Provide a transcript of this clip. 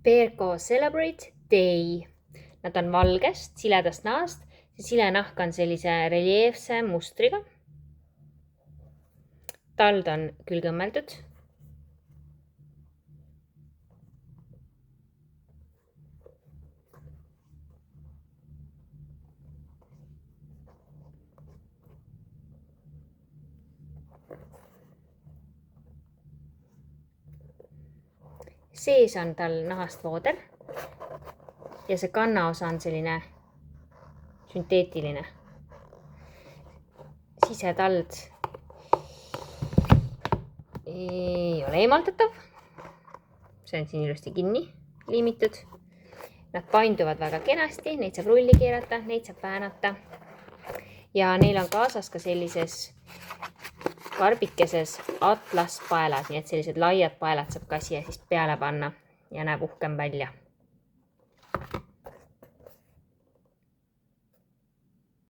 Berco Celebrate Day. Nad on valgest, siledast nahast. See silenahk on sellise reljeefse mustriga. Tald on külge õmmeldud. Sees on tal nahast vooder ja see kannaosa on selline sünteetiline. Sisetald ei ole eemaldatav. See on siin ilusti kinni liimitud. Nad painduvad väga kenasti, neid saab rulli keerata, neid saab väänata. Ja neil on kaasas ka sellises karbikeses atlaspaelad, nii et sellised laiad paelad saab ka siia siis peale panna ja näeb uhkem välja.